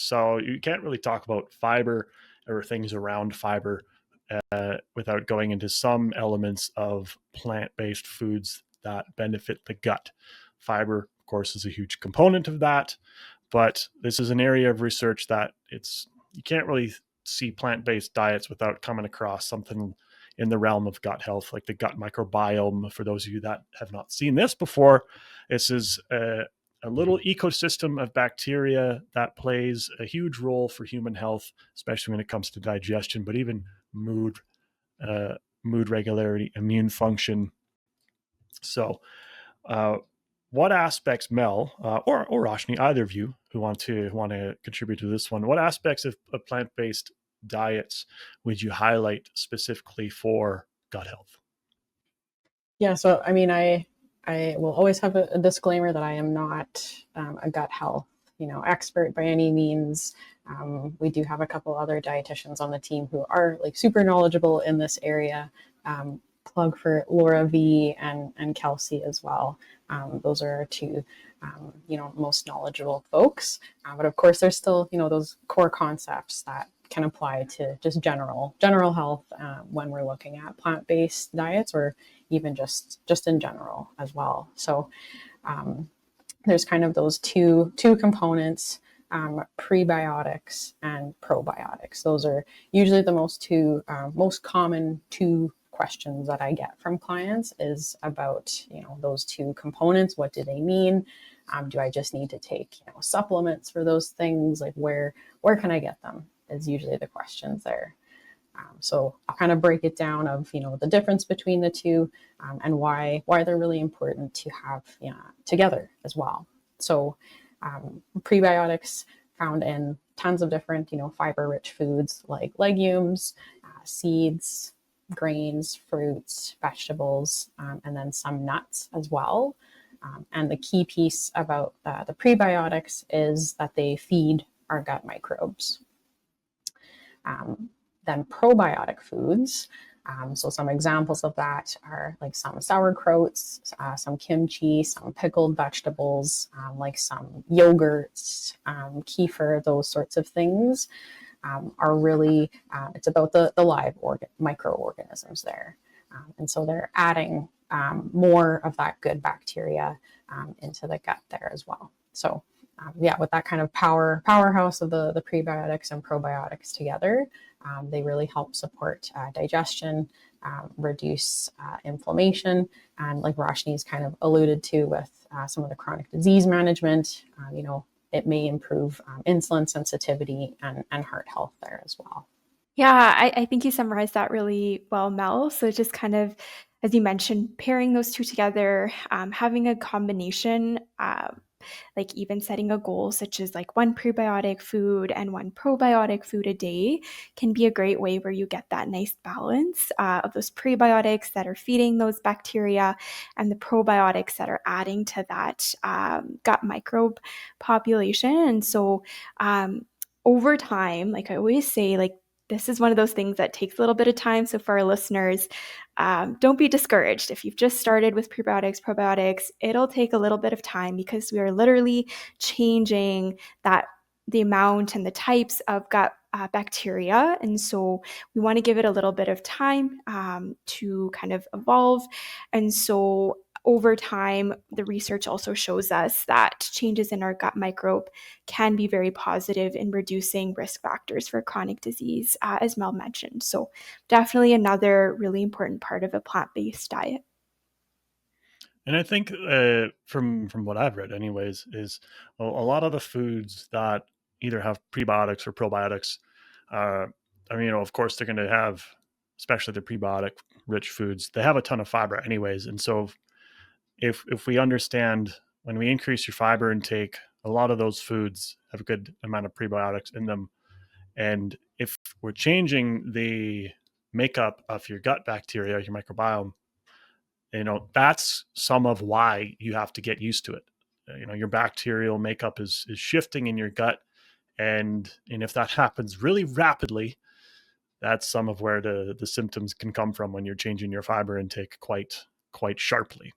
So you can't really talk about fiber or things around fiber without going into some elements of plant-based foods that benefit the gut. Fiber, of course, is a huge component of that, but this is an area of research that you can't really see plant-based diets without coming across something in the realm of gut health, like the gut microbiome. For those of you that have not seen this before, this is a little ecosystem of bacteria that plays a huge role for human health, especially when it comes to digestion, but even mood regularity, immune function. So what aspects, Mel, or Roshni, either of you who want to contribute to this one, what aspects of plant-based diets would you highlight specifically for gut health? Yeah, so I mean, I will always have a disclaimer that I am not a gut health, expert by any means. We do have a couple other dietitians on the team who are like super knowledgeable in this area. Plug for Laura V and Kelsey as well. Those are our two, most knowledgeable folks. But of course, there's still, those core concepts that can apply to just general health when we're looking at plant-based diets, or even just in general as well. So there's kind of those two components, prebiotics and probiotics. Those are usually the most common two questions that I get from clients is about, those two components. What do they mean? Do I just need to take, supplements for those things? Like where can I get them is usually the questions there. So I'll kind of break it down of, the difference between the two and why they're really important to have together as well. So prebiotics found in tons of different, fiber-rich foods like legumes, seeds, grains, fruits, vegetables, and then some nuts as well. And the key piece about the prebiotics is that they feed our gut microbes. Then probiotic foods. So some examples of that are like some sauerkrauts, some kimchi, some pickled vegetables, like some yogurts, kefir, those sorts of things are really, it's about the live microorganisms there. And so they're adding more of that good bacteria into the gut there as well. So with that kind of powerhouse of the prebiotics and probiotics together, they really help support digestion, reduce inflammation, and like Roshni's kind of alluded to with some of the chronic disease management, it may improve insulin sensitivity and heart health there as well. Yeah, I think you summarized that really well, Mel. So just kind of, as you mentioned, pairing those two together, having a combination, like even setting a goal such as like one prebiotic food and one probiotic food a day can be a great way where you get that nice balance of those prebiotics that are feeding those bacteria and the probiotics that are adding to that gut microbe population. And so over time, like I always say, like this is one of those things that takes a little bit of time. So for our listeners, don't be discouraged. If you've just started with prebiotics, probiotics, it'll take a little bit of time because we are literally changing the amount and the types of gut bacteria. And so we want to give it a little bit of time to kind of evolve. And so over time, the research also shows us that changes in our gut microbe can be very positive in reducing risk factors for chronic disease, as Mel mentioned. So definitely another really important part of a plant-based diet. And I think from what I've read anyways, is a lot of the foods that either have prebiotics or probiotics, of course they're going to have, especially the prebiotic rich foods, they have a ton of fiber anyways. And so if we understand when we increase your fiber intake, a lot of those foods have a good amount of prebiotics in them. And if we're changing the makeup of your gut bacteria, your microbiome, that's some of why you have to get used to it. Your bacterial makeup is shifting in your gut. And if that happens really rapidly, that's some of where the symptoms can come from when you're changing your fiber intake quite sharply.